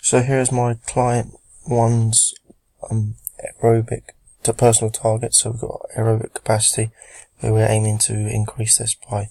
So here's my client one's aerobic to personal target. So we've got aerobic capacity, where we're aiming to increase this by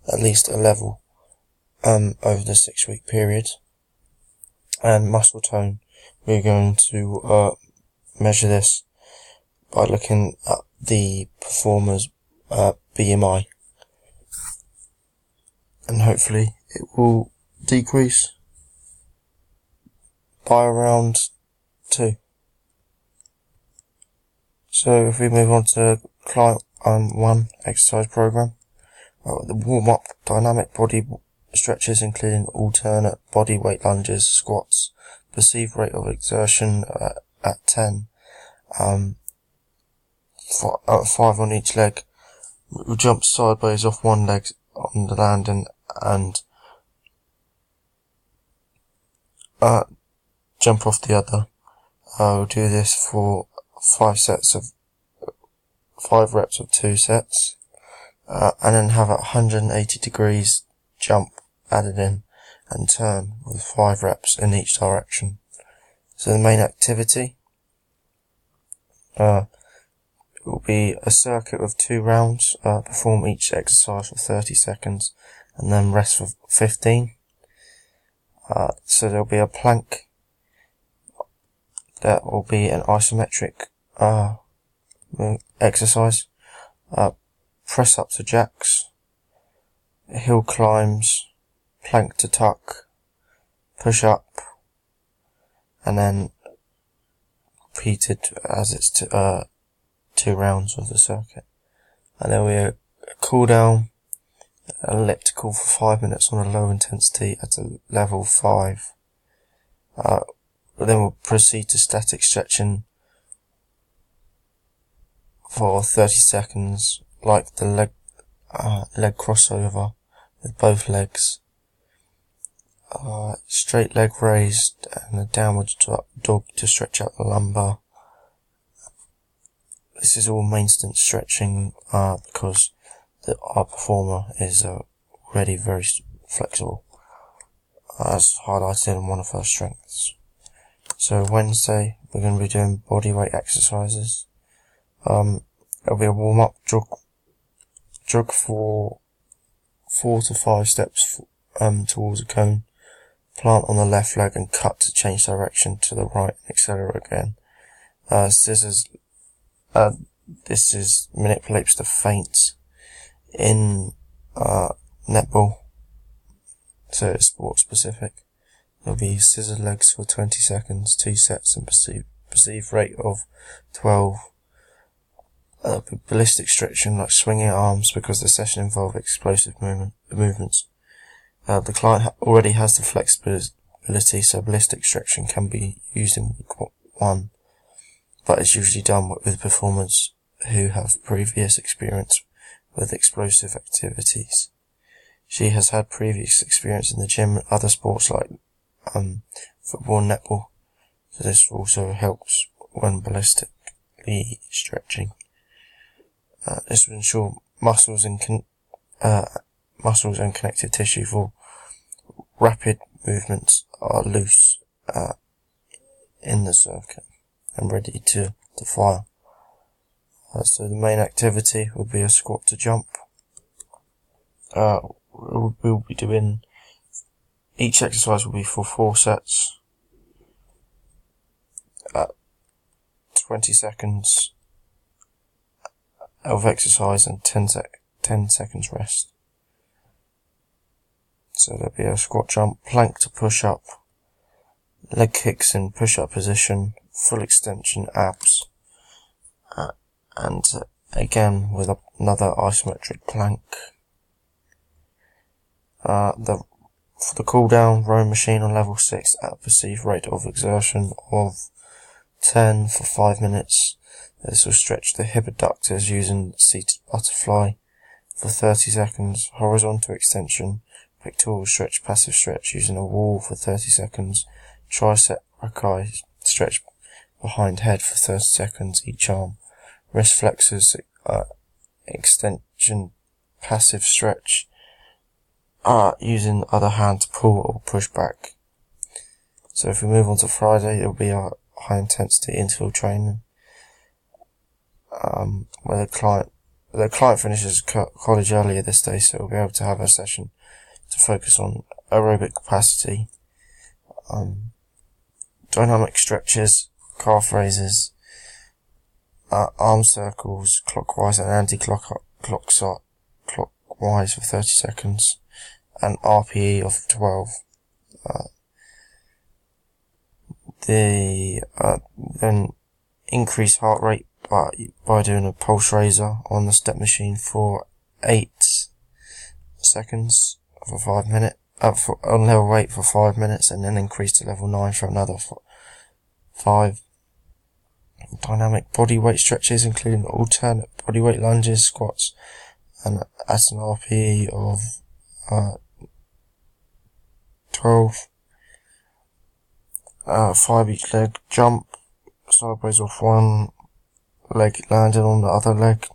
at least a level over the 6-week period. And muscle tone, we're going to measure this by looking at the performer's BMI, and hopefully it will decrease by around 2. So if we move on to client 1 exercise program, the warm-up dynamic body stretches including alternate body weight lunges, squats, perceived rate of exertion at 10, 5 on each leg. We'll jump sideways off one leg on the landing and jump off the other. We'll do this for 5 reps of 2 sets, and then have a 180 degrees jump added in and turn with 5 reps in each direction. So the main activity will be a circuit of 2 rounds. Perform each exercise for 30 seconds and then rest for 15. So there'll be a plank. That will be an isometric exercise. Press up to jacks, hill climbs, plank to tuck, push up, and then repeated as it's 2 rounds of the circuit. And then we cool down, elliptical for 5 minutes on a low intensity at a level 5. Then we'll proceed to static stretching for 30 seconds, like the leg crossover with both legs, straight leg raised and a downward dog to stretch out the lumbar. This is all maintenance stretching because our performer is already very flexible, as highlighted in one of our strengths. So Wednesday we're going to be doing body weight exercises. It'll be a warm-up jog for 4 to 5 steps towards a cone, plant on the left leg and cut to change direction to the right and accelerate again. Scissors, this manipulates the feints in netball, so it's sport specific. There'll be scissor legs for 20 seconds, 2 sets and perceived rate of 12. Ballistic stretching like swinging arms because the session involved explosive movements. The client already has the flexibility, so ballistic stretching can be used in week 1, but it's usually done with performers who have previous experience with explosive activities. She has had previous experience in the gym and other sports like football and netball, so this also helps when ballistically stretching. This will ensure muscles and connective tissue for rapid movements are loose in the circuit and ready to fire. So the main activity will be a squat to jump. We'll be doing, each exercise will be for 4 sets, 20 seconds of exercise and 10 seconds rest. So there'll be a squat jump, plank to push up, leg kicks in push up position, full extension abs, and again with another isometric plank. For the cool down, rowing machine on level 6 at a perceived rate of exertion of 10 for 5 minutes. This will stretch the hip adductors using seated butterfly for 30 seconds, horizontal extension, pectoral stretch, passive stretch using a wall for 30 seconds, tricep brachii stretch behind head for 30 seconds each arm, wrist flexors, extension, passive stretch, using other hand to pull or push back. So if we move on to Friday, it'll be our high intensity interval training, where the client finishes college earlier this day, so we'll be able to have a session to focus on aerobic capacity, dynamic stretches, calf raises, arm circles clockwise and anti-clockwise for 30 seconds, and RPE of 12. Then increase heart rate by doing a pulse raiser on the step machine for 8 seconds for 5 minutes, on level 8 for 5 minutes, and then increase to level 9 for another 5. Dynamic bodyweight stretches, including alternate bodyweight lunges, squats, and at an RPE of 12. 5 each leg jump, sideways off one leg landing on the other leg,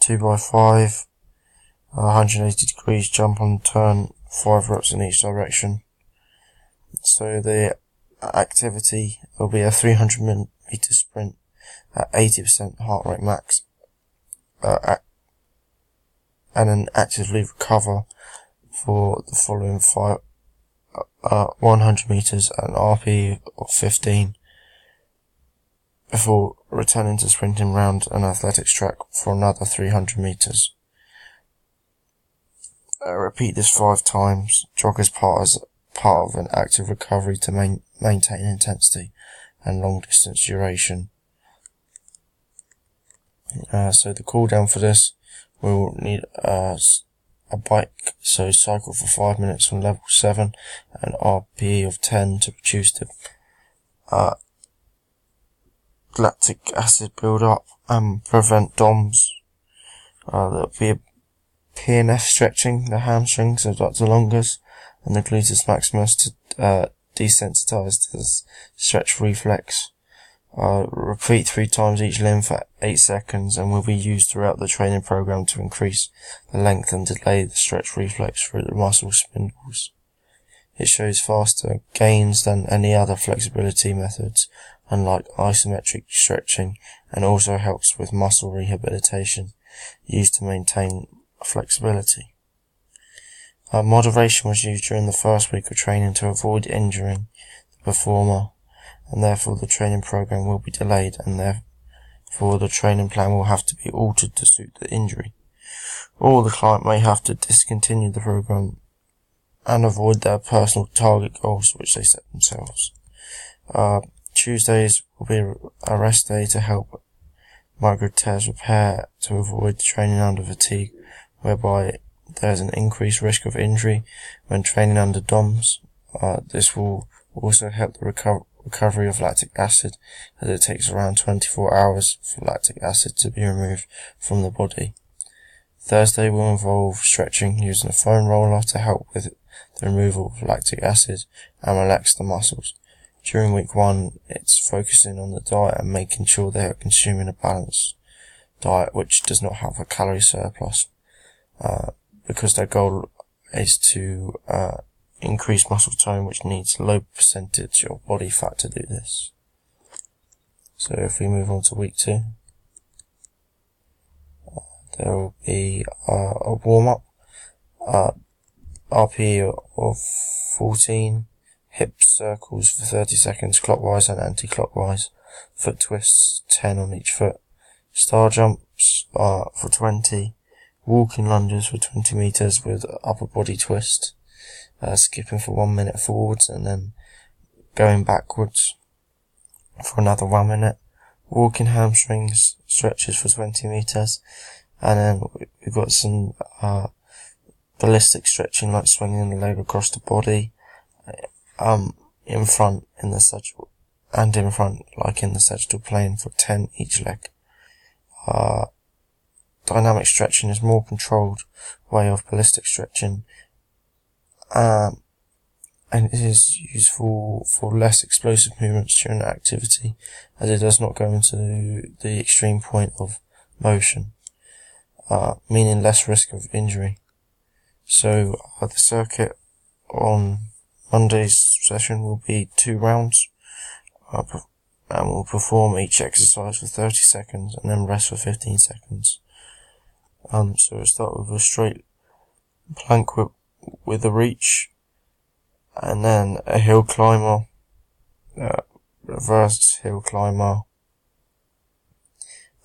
2x5, 180 degrees jump on turn, 5 reps in each direction. So the activity will be a 300 meter sprint at 80% heart rate max, and then actively recover for the following 100 meters at an RPE of 15 before returning to sprinting round an athletics track for another 300 meters. Repeat this 5 times. Jog as part of an active recovery to maintain intensity and long distance duration. So the cool down for this, we'll need a bike, so cycle for 5 minutes on level 7 and RPE of 10 to reduce the lactic acid build up and prevent DOMS. There'll be a PNF stretching the hamstrings, so the longus and the gluteus maximus to desensitize to the stretch reflex. Repeat 3 times each limb for 8 seconds and will be used throughout the training program to increase the length and delay the stretch reflex through the muscle spindles. It shows faster gains than any other flexibility methods, unlike isometric stretching, and also helps with muscle rehabilitation used to maintain flexibility. Moderation was used during the first week of training to avoid injuring the performer, and therefore the training program will be delayed, and therefore the training plan will have to be altered to suit the injury. Or the client may have to discontinue the program and avoid their personal target goals which they set themselves. Tuesdays will be a rest day to help micro tears repair to avoid training under fatigue, whereby there is an increased risk of injury when training under DOMS. This will also help the recovery of lactic acid, as it takes around 24 hours for lactic acid to be removed from the body. Thursday will involve stretching using a foam roller to help with the removal of lactic acid and relax the muscles. During week 1, it's focusing on the diet and making sure they are consuming a balanced diet which does not have a calorie surplus, because their goal is to increase muscle tone, which needs low percentage of body fat to do this. So if we move on to week 2, there will be a warm-up, RPE of 14, hip circles for 30 seconds clockwise and anti-clockwise, foot twists 10 on each foot, star jumps for 20, walking lunges for 20 meters with upper body twist, skipping for 1 minute forwards and then going backwards for another 1 minute, walking hamstrings stretches for 20 meters, and then we've got some ballistic stretching, like swinging the leg across the body, in front in the sagittal, and in front like in the sagittal plane for 10 each leg. Dynamic stretching is more controlled way of ballistic stretching, and it is useful for less explosive movements during activity, as it does not go into the extreme point of motion, meaning less risk of injury. So the circuit on Monday's session will be 2 rounds, and we'll perform each exercise for 30 seconds and then rest for 15 seconds. So we'll start with a straight plank with a reach, and then a hill climber, reverse hill climber,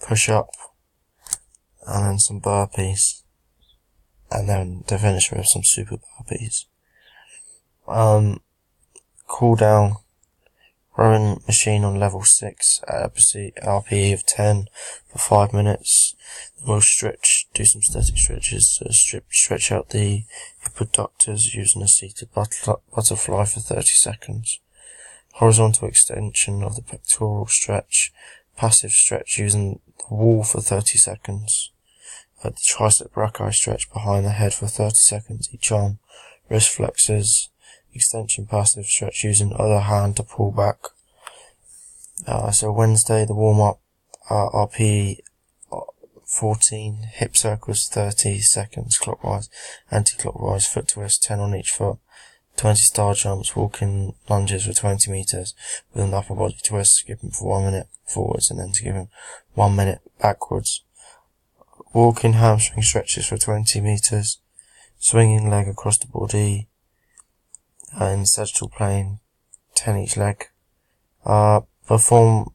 push up, and then some burpees, and then to finish with some super burpees. Cool down, rowing machine on level 6 at a RPE of 10 for 5 minutes. Then we'll do some static stretches to stretch out the hip abductors using a seated butterfly for 30 seconds. Horizontal extension of the pectoral stretch, passive stretch using the wall for 30 seconds. The tricep brachii stretch behind the head for 30 seconds each arm. Wrist flexors, extension passive stretch using other hand to pull back. So Wednesday, the warm-up, RPE 14, hip circles 30 seconds clockwise, anti-clockwise, foot twist 10 on each foot, 20 star jumps, walking lunges for 20 meters with an upper body twist, skipping for 1 minute forwards and then skipping 1 minute backwards. Walking hamstring stretches for 20 meters, swinging leg across the body, in sagittal plane, 10 each leg. Perform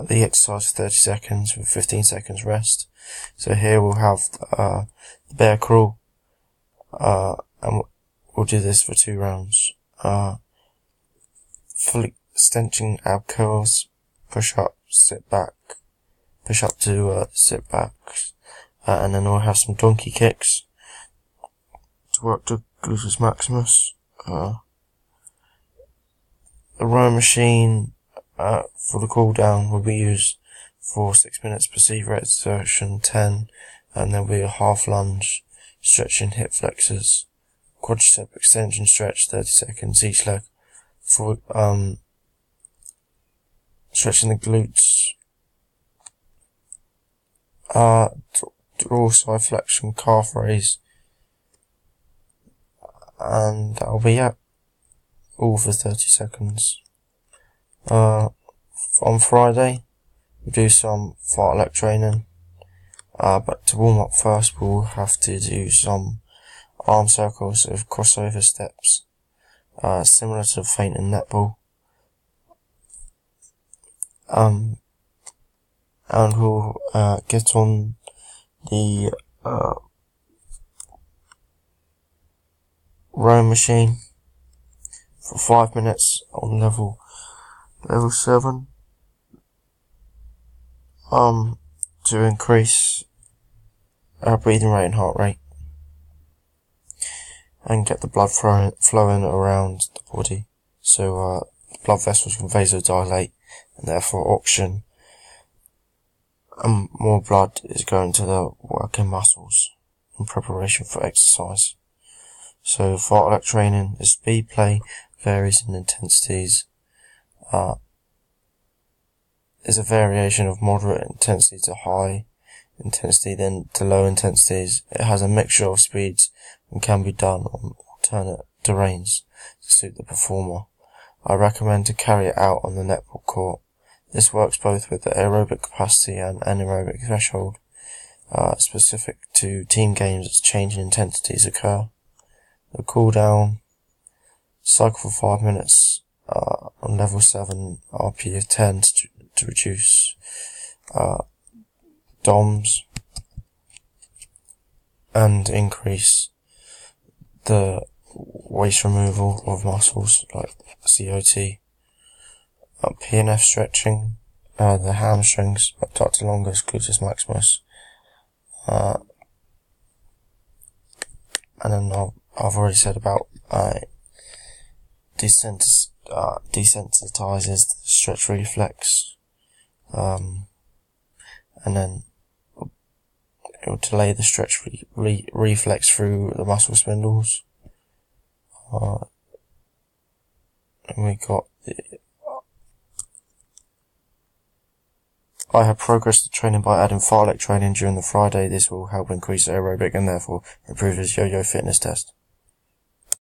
the exercise for 30 seconds with 15 seconds rest. So here we'll have the bear crawl, and we'll do this for 2 rounds. Full extension ab curls, push up, sit back, push up to sit back, and then we'll have some donkey kicks to work the gluteus maximus. The rowing machine for the cool down will be used for 6 minutes perceived rate exertion 10, and there'll be a half lunge, stretching hip flexors, quadricep extension stretch 30 seconds each leg for stretching the glutes, dorsal flexion, calf raise, and that'll be it. All for 30 seconds. On Friday, we'll do some fartlek training. But to warm up first, we'll have to do some arm circles with crossover steps, similar to feint in netball. And we'll get on the rowing machine for 5 minutes on level 7, to increase our breathing rate and heart rate, and get the blood flowing around the body, so blood vessels can vasodilate, and therefore oxygen and more blood is going to the working muscles in preparation for exercise. So fartlek training is speed play, varies in intensities, is a variation of moderate intensity to high intensity, then to low intensities. It has a mixture of speeds and can be done on alternate terrains to suit the performer. I recommend to carry it out on the netball court. This works both with the aerobic capacity and anaerobic threshold, specific to team games as changing intensities occur. The cool down, cycle for 5 minutes on level 7, RP of 10 to reduce DOMS and increase the waste removal of muscles like COT. PNF stretching, the hamstrings, abductor longus, gluteus maximus, and then I've already said about desensitizes the stretch reflex, and then it will delay the stretch reflex through the muscle spindles. And we got I have progressed the training by adding fartlek training during the Friday. This will help increase aerobic and therefore improve his yo-yo fitness test.